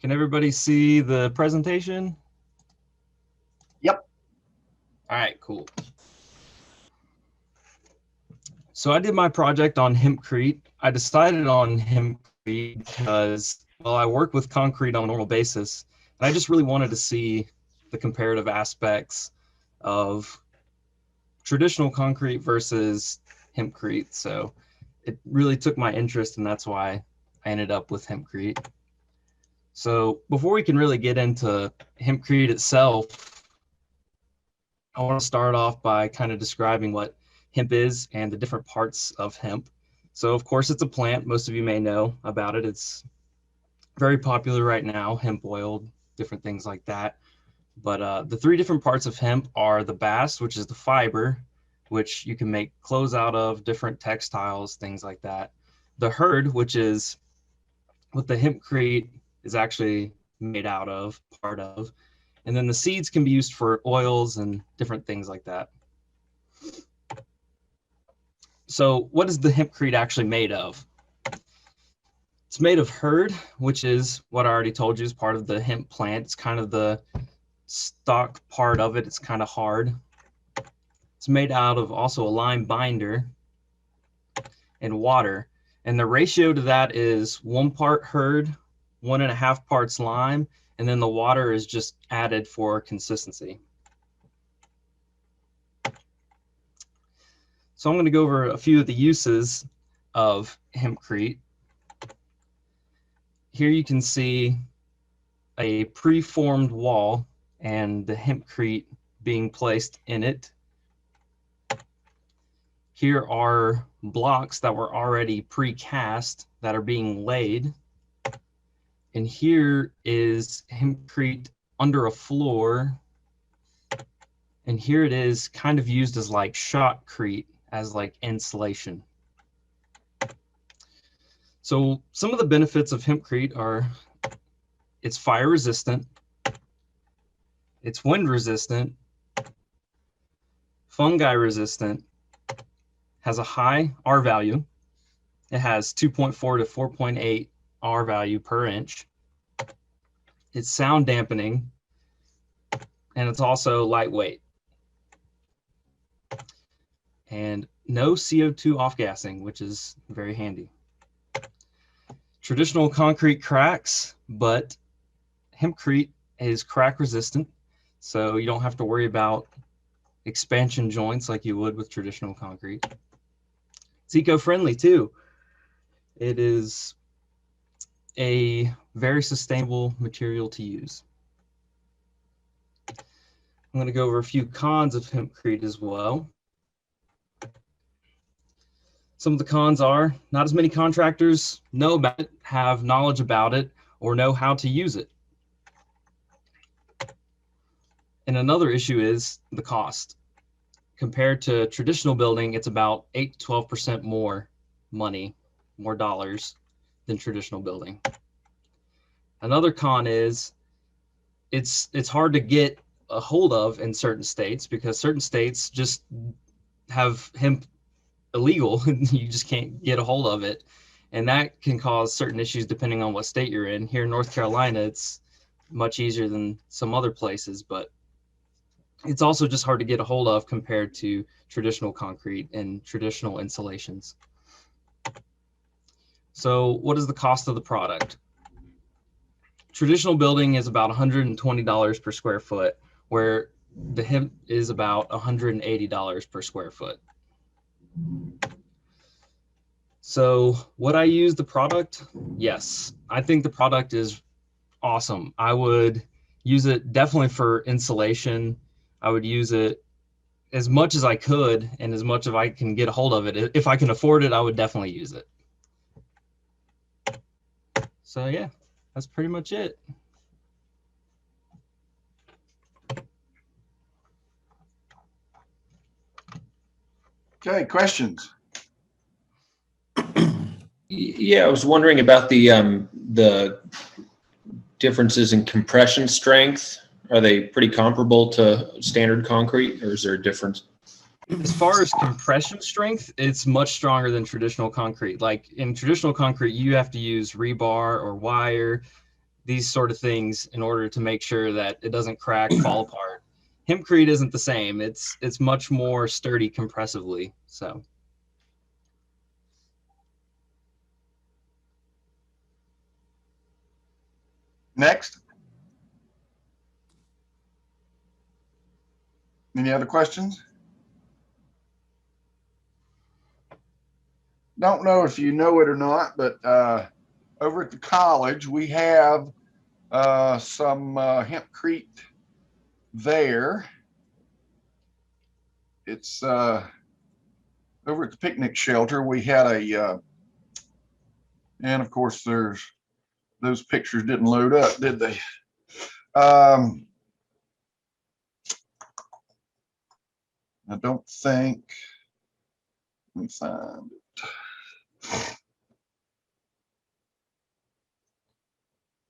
Can everybody see the presentation? Yep. All right, cool. So I did my project on hempcrete. I decided on hempcrete because, well, I work with concrete on a normal basis, and I just really wanted to see the comparative aspects of traditional concrete versus hempcrete. So it really took my interest, and that's why I ended up with hempcrete. So before we can really get into hempcrete itself, I want to start off by kind of describing what hemp is and the different parts of hemp. So of course it's a plant. Most of you may know about it. It's very popular right now, hemp oil, different things like that. But the three different parts of hemp are the bast, which is the fiber, which you can make clothes out of, different textiles, things like that. The hurd, which is what the hempcrete is actually made out of, part of. And then the seeds can be used for oils and different things like that. So what is the hempcrete actually made of? It's made of hurd, which is what I already told you is part of the hemp plant. It's kind of the stalk part of it. It's kind of hard. It's made out of also a lime binder and water. And the ratio to that is 1 part hurd, 1.5 parts lime, and then the water is just added for consistency. So I'm going to go over a few of the uses of hempcrete. Here you can see a preformed wall and the hempcrete being placed in it. Here are blocks that were already precast that are being laid. And here is hempcrete under a floor. And here it is kind of used as like shotcrete, as like insulation. So some of the benefits of hempcrete are it's fire resistant, it's wind resistant, fungi resistant, has a high R value. It has 2.4 to 4.8 R value per inch. It's sound dampening, and it's also lightweight. And no CO2 off-gassing, which is very handy. Traditional concrete cracks, but hempcrete is crack resistant, so you don't have to worry about expansion joints like you would with traditional concrete. It's eco-friendly too. It is a very sustainable material to use. I'm going to go over a few cons of hempcrete as well. Some of the cons are not as many contractors know about it, have knowledge about it, or know how to use it. And another issue is the cost. Compared to traditional building, it's about 8 to 12% more money, more dollars than traditional building. Another con is it's hard to get a hold of in certain states because certain states just have hemp illegal and you just can't get a hold of it. And that can cause certain issues depending on what state you're in. Here in North Carolina, it's much easier than some other places, but it's also just hard to get a hold of compared to traditional concrete and traditional insulations. So what is the cost of the product? Traditional building is about $120 per square foot, where the hemp is about $180 per square foot. So would I use the product? Yes, I think the product is awesome. I would use it definitely for insulation. I would use it as much as I could and as much as I can get a hold of it. If I can afford it, I would definitely use it. So yeah, that's pretty much it. Okay, questions? Yeah, I was wondering about the differences in compression strength. Are they pretty comparable to standard concrete, or is there a difference? As far as compression strength, it's much stronger than traditional concrete. Like in traditional concrete, you have to use rebar or wire. these sort of things in order to make sure that it doesn't crack, fall apart. Hempcrete isn't the same. It's much more sturdy compressively. So Next. Any other questions? Don't know if you know it or not, but over at the college, we have some hempcrete there. It's over at the picnic shelter. We had a, and of course, those pictures didn't load up, did they? I don't think. Let me find it.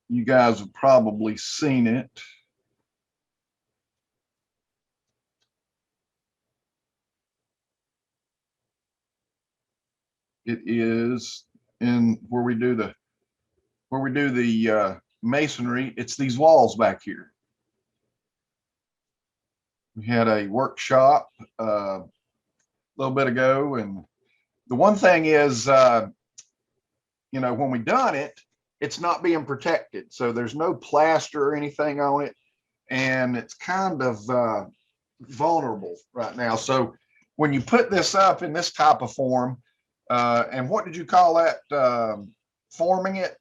You guys have probably seen it. It is in where we do the masonry. It's these walls back here. We had a workshop a little bit ago, and the one thing is, you know, when we done it, it's not being protected, so there's no plaster or anything on it, and it's kind of vulnerable right now. So when you put this up in this type of form, and what did you call that? Forming it,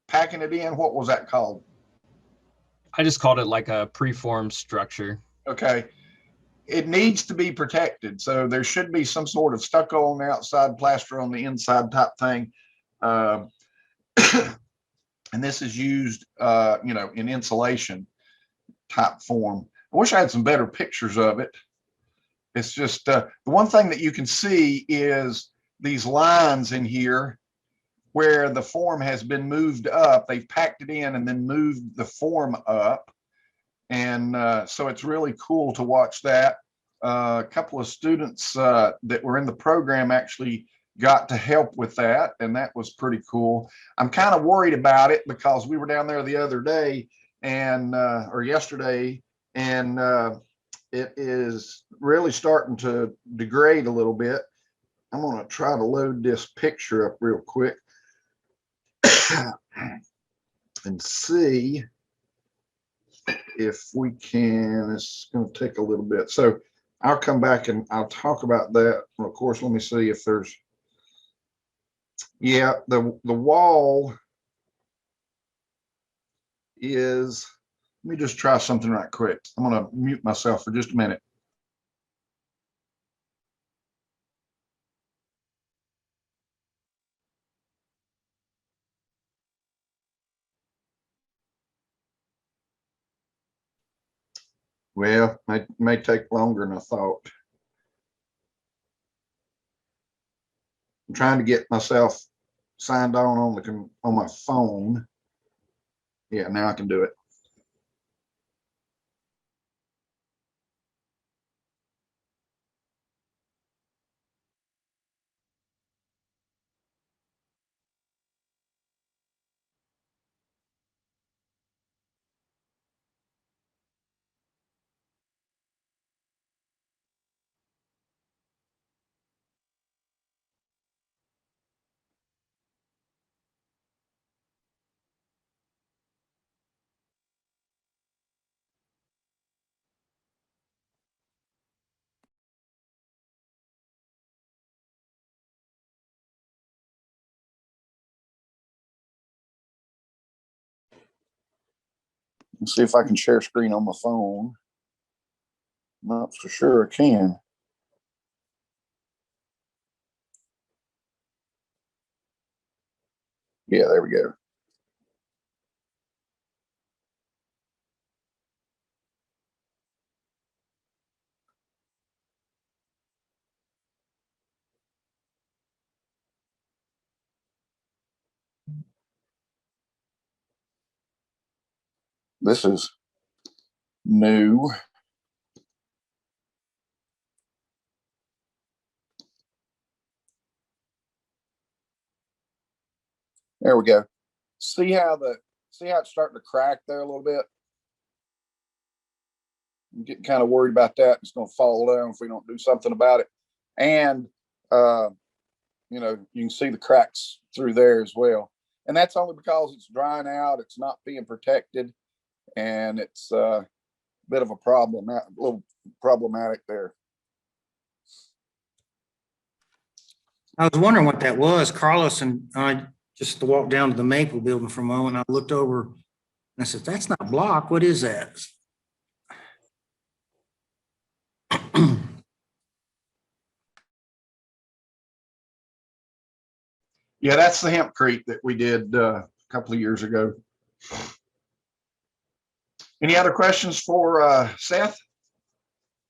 packing it in. What was that called? I just called it like a preformed structure. Okay. It needs to be protected. So there should be some sort of stucco on the outside, plaster on the inside type thing. And this is used, you know, in insulation type form. I wish I had some better pictures of it. It's just the one thing that you can see is these lines in here where the form has been moved up. They've packed it in and then moved the form up. And so it's really cool to watch that. A couple of students that were in the program actually got to help with that, and that was pretty cool. I'm kind of worried about it because we were down there the other day and or yesterday, and it is really starting to degrade a little bit. I'm going to try to load this picture up real quick and see if we can. It's going to take a little bit. So I'll come back and I'll talk about that. Well, of course, let me see if there's, yeah, the wall is, let me just try something right quick. I'm going to mute myself for just a minute. Well, it may take longer than I thought. I'm trying to get myself signed on my phone. Yeah, now I can do it. Let's see if I can share screen on my phone. Not for sure I can. Yeah, there we go. This is new. There we go. See how See how it's starting to crack there a little bit? I'm getting kind of worried about that. It's going to fall down if we don't do something about it. And, you know, you can see the cracks through there as well. And that's only because it's drying out. It's not being protected. And it's a bit of a problem, a little problematic there. I was wondering what that was. Carlos and I just walked down to the Maple building for a moment. I looked over and I said, that's not block. What is that? Yeah, that's the hempcrete that we did a couple of years ago. Any other questions for Seth?